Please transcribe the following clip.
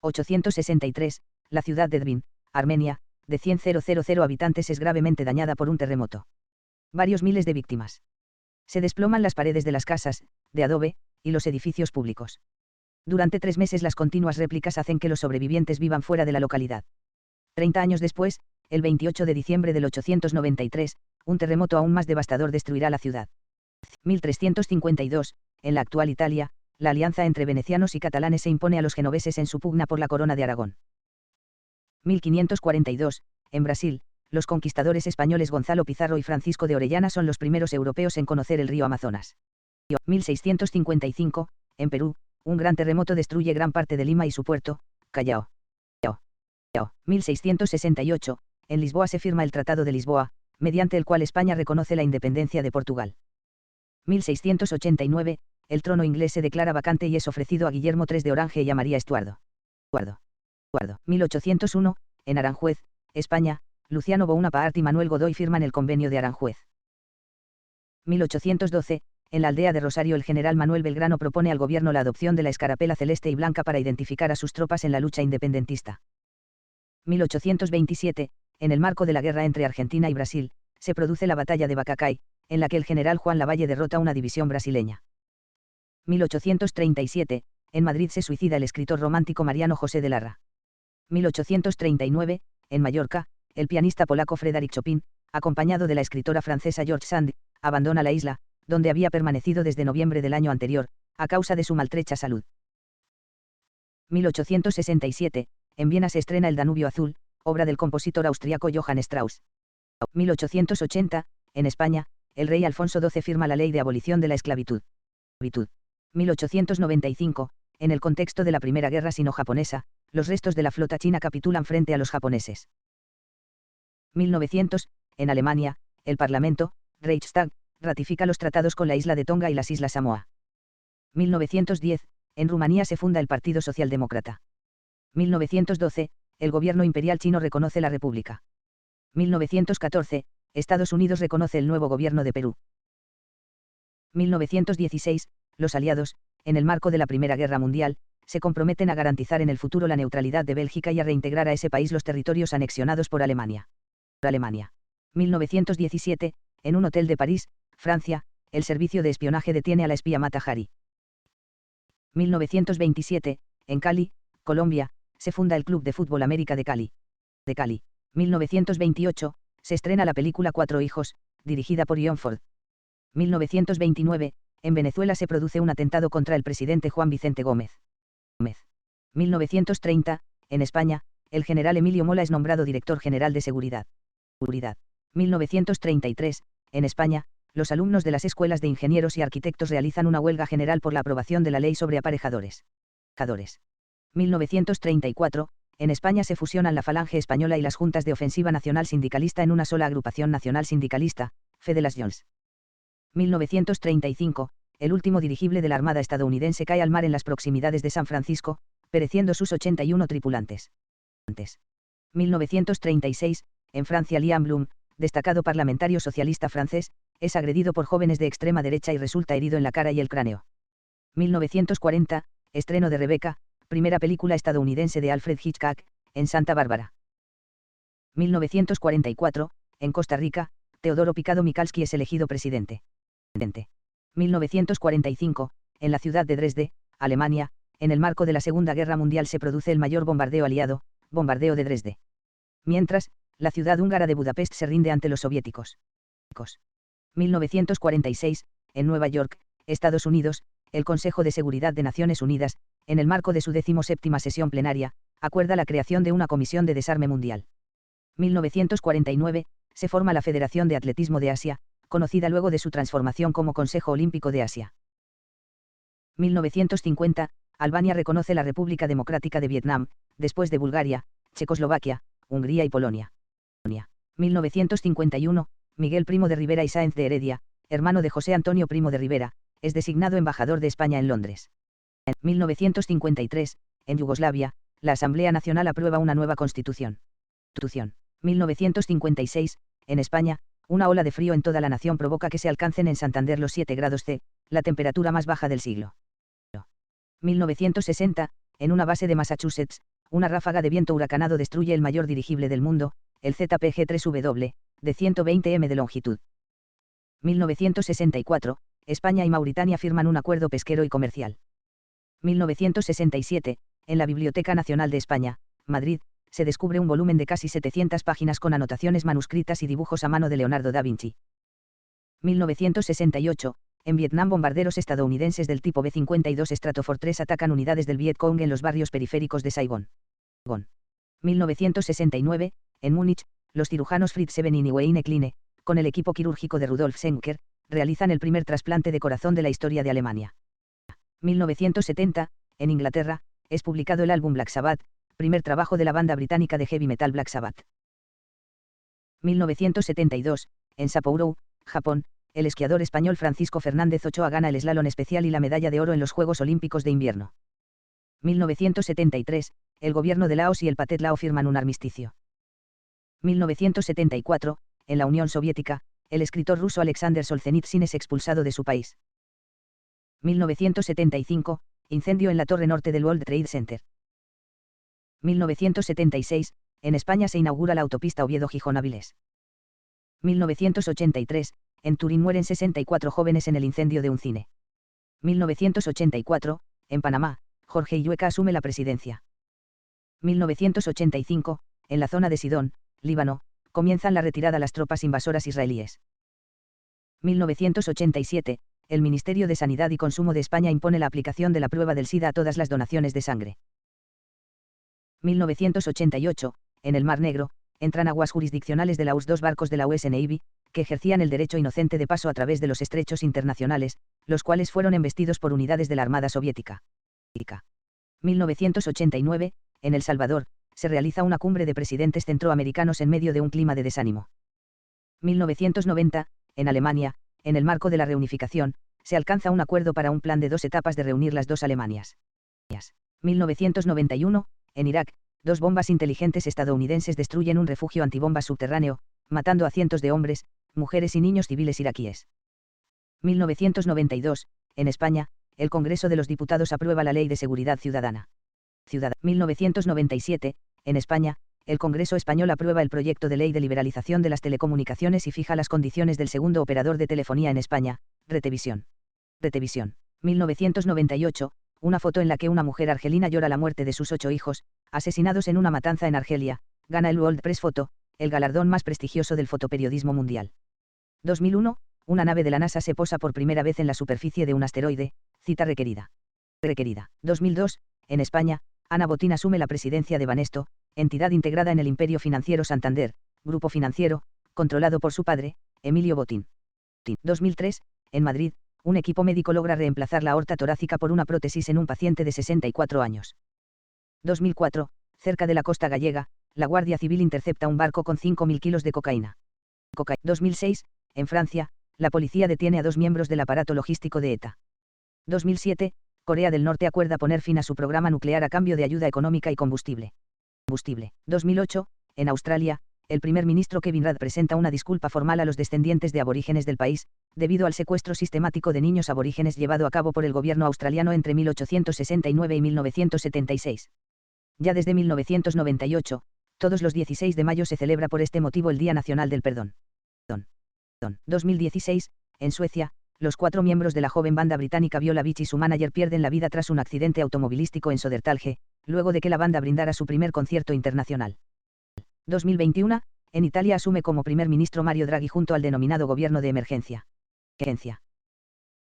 863, la ciudad de Dvin, Armenia, de 100.000 habitantes es gravemente dañada por un terremoto. Varios miles de víctimas. Se desploman las paredes de las casas, de adobe, y los edificios públicos. Durante 3 meses las continuas réplicas hacen que los sobrevivientes vivan fuera de la localidad. 30 años después, el 28 de diciembre del 893, un terremoto aún más devastador destruirá la ciudad. 1352, en la actual Italia, la alianza entre venecianos y catalanes se impone a los genoveses en su pugna por la corona de Aragón. 1542, en Brasil, los conquistadores españoles Gonzalo Pizarro y Francisco de Orellana son los primeros europeos en conocer el río Amazonas. 1655, en Perú, un gran terremoto destruye gran parte de Lima y su puerto, Callao. 1668, en Lisboa se firma el Tratado de Lisboa, mediante el cual España reconoce la independencia de Portugal. 1689, el trono inglés se declara vacante y es ofrecido a Guillermo III de Orange y a María Estuardo. 1801, en Aranjuez, España, Luciano Bonaparte y Manuel Godoy firman el Convenio de Aranjuez. 1812, en la aldea de Rosario el general Manuel Belgrano propone al gobierno la adopción de la escarapela celeste y blanca para identificar a sus tropas en la lucha independentista. 1827, en el marco de la guerra entre Argentina y Brasil, se produce la batalla de Bacacay, en la que el general Juan Lavalle derrota a una división brasileña. 1837, en Madrid se suicida el escritor romántico Mariano José de Larra. 1839, en Mallorca, el pianista polaco Frédéric Chopin, acompañado de la escritora francesa George Sand, abandona la isla, donde había permanecido desde noviembre del año anterior, a causa de su maltrecha salud. 1867, en Viena se estrena El Danubio Azul, obra del compositor austriaco Johann Strauss. 1880, en España, el rey Alfonso XII firma la ley de abolición de la esclavitud. 1895, en el contexto de la Primera Guerra Sino-Japonesa, los restos de la flota china capitulan frente a los japoneses. 1900, en Alemania, el Parlamento, Reichstag, ratifica los tratados con la isla de Tonga y las islas Samoa. 1910, en Rumanía se funda el Partido Socialdemócrata. 1912, el gobierno imperial chino reconoce la República. 1914, Estados Unidos reconoce el nuevo gobierno de Perú. 1916, los aliados, en el marco de la Primera Guerra Mundial, se comprometen a garantizar en el futuro la neutralidad de Bélgica y a reintegrar a ese país los territorios anexionados por Alemania. 1917, en un hotel de París, Francia, el servicio de espionaje detiene a la espía Mata Hari. 1927, en Cali, Colombia, se funda el Club de Fútbol América de Cali. 1928, se estrena la película Cuatro hijos, dirigida por John Ford. 1929, en Venezuela se produce un atentado contra el presidente Juan Vicente Gómez. 1930, en España, el general Emilio Mola es nombrado director general de Seguridad. 1933, en España, los alumnos de las escuelas de ingenieros y arquitectos realizan una huelga general por la aprobación de la ley sobre aparejadores. 1934, en España se fusionan la Falange Española y las Juntas de Ofensiva Nacional Sindicalista en una sola agrupación nacional sindicalista, Fe de las Jones. 1935, el último dirigible de la Armada estadounidense cae al mar en las proximidades de San Francisco, pereciendo sus 81 tripulantes. 1936, en Francia Liam Blum, destacado parlamentario socialista francés, es agredido por jóvenes de extrema derecha y resulta herido en la cara y el cráneo. 1940, estreno de Rebecca, primera película estadounidense de Alfred Hitchcock, en Santa Bárbara. 1944, en Costa Rica, Teodoro Picado Michalski es elegido presidente. 1945, en la ciudad de Dresde, Alemania, en el marco de la Segunda Guerra Mundial se produce el mayor bombardeo aliado, bombardeo de Dresde. Mientras, la ciudad húngara de Budapest se rinde ante los soviéticos. 1946, en Nueva York, Estados Unidos, el Consejo de Seguridad de Naciones Unidas, en el marco de su 17ª sesión plenaria, acuerda la creación de una comisión de desarme mundial. 1949, se forma la Federación de Atletismo de Asia, conocida luego de su transformación como Consejo Olímpico de Asia. 1950, Albania reconoce la República Democrática de Vietnam, después de Bulgaria, Checoslovaquia, Hungría y Polonia. 1951, Miguel Primo de Rivera y Sáenz de Heredia, hermano de José Antonio Primo de Rivera, es designado embajador de España en Londres. En 1953, en Yugoslavia, la Asamblea Nacional aprueba una nueva constitución. 1956, en España, una ola de frío en toda la nación provoca que se alcancen en Santander los 7 grados C, la temperatura más baja del siglo. 1960, en una base de Massachusetts, una ráfaga de viento huracanado destruye el mayor dirigible del mundo, el ZPG-3W, de 120 m de longitud. 1964, España y Mauritania firman un acuerdo pesquero y comercial. 1967, en la Biblioteca Nacional de España, Madrid, se descubre un volumen de casi 700 páginas con anotaciones manuscritas y dibujos a mano de Leonardo da Vinci. 1968, en Vietnam bombarderos estadounidenses del tipo B-52 Stratofortress 3 atacan unidades del Vietcong en los barrios periféricos de Saigón. 1969, en Múnich, los cirujanos Fritz Sevenin y Wayne Kline, con el equipo quirúrgico de Rudolf Schenker, realizan el primer trasplante de corazón de la historia de Alemania. 1970, en Inglaterra, es publicado el álbum Black Sabbath, primer trabajo de la banda británica de heavy metal Black Sabbath. 1972, en Sapporo, Japón, el esquiador español Francisco Fernández Ochoa gana el slalom especial y la medalla de oro en los Juegos Olímpicos de Invierno. 1973, el gobierno de Laos y el Pathet Lao firman un armisticio. 1974, en la Unión Soviética, el escritor ruso Alexander Solzhenitsyn es expulsado de su país. 1975, incendio en la torre norte del World Trade Center. 1976, en España se inaugura la autopista Oviedo-Gijón-Áviles. 1983, en Turín mueren 64 jóvenes en el incendio de un cine. 1984, en Panamá, Jorge Illueca asume la presidencia. 1985, en la zona de Sidón, Líbano, comienzan la retirada las tropas invasoras israelíes. 1987, el Ministerio de Sanidad y Consumo de España impone la aplicación de la prueba del SIDA a todas las donaciones de sangre. 1988, en el Mar Negro, entran aguas jurisdiccionales de la US dos barcos de la US Navy, que ejercían el derecho inocente de paso a través de los estrechos internacionales, los cuales fueron embestidos por unidades de la Armada Soviética. 1989, en El Salvador, se realiza una cumbre de presidentes centroamericanos en medio de un clima de desánimo. 1990, en Alemania, en el marco de la reunificación, se alcanza un acuerdo para un plan de 2 etapas de reunir las dos Alemanias. 1991, en Irak, 2 bombas inteligentes estadounidenses destruyen un refugio antibombas subterráneo, matando a cientos de hombres, mujeres y niños civiles iraquíes. 1992, en España, el Congreso de los Diputados aprueba la Ley de Seguridad Ciudadana. 1997, en España, el Congreso español aprueba el proyecto de ley de liberalización de las telecomunicaciones y fija las condiciones del segundo operador de telefonía en España, Retevisión. 1998, una foto en la que una mujer argelina llora la muerte de sus 8 hijos, asesinados en una matanza en Argelia, gana el World Press Photo, el galardón más prestigioso del fotoperiodismo mundial. 2001, una nave de la NASA se posa por primera vez en la superficie de un asteroide, cita requerida. 2002, en España, Ana Botín asume la presidencia de Banesto, entidad integrada en el Imperio Financiero Santander, grupo financiero, controlado por su padre, Emilio Botín. 2003, en Madrid, un equipo médico logra reemplazar la aorta torácica por una prótesis en un paciente de 64 años. 2004, cerca de la costa gallega, la Guardia Civil intercepta un barco con 5.000 kilos de cocaína. 2006, en Francia, la policía detiene a 2 miembros del aparato logístico de ETA. 2007, Corea del Norte acuerda poner fin a su programa nuclear a cambio de ayuda económica y combustible. 2008, en Australia, el primer ministro Kevin Rudd presenta una disculpa formal a los descendientes de aborígenes del país, debido al secuestro sistemático de niños aborígenes llevado a cabo por el gobierno australiano entre 1869 y 1976. Ya desde 1998, todos los 16 de mayo se celebra por este motivo el Día Nacional del Perdón. 2016, en Suecia, los 4 miembros de la joven banda británica Viola Beach y su manager pierden la vida tras un accidente automovilístico en Södertälje, luego de que la banda brindara su primer concierto internacional. 2021, en Italia asume como primer ministro Mario Draghi junto al denominado gobierno de emergencia.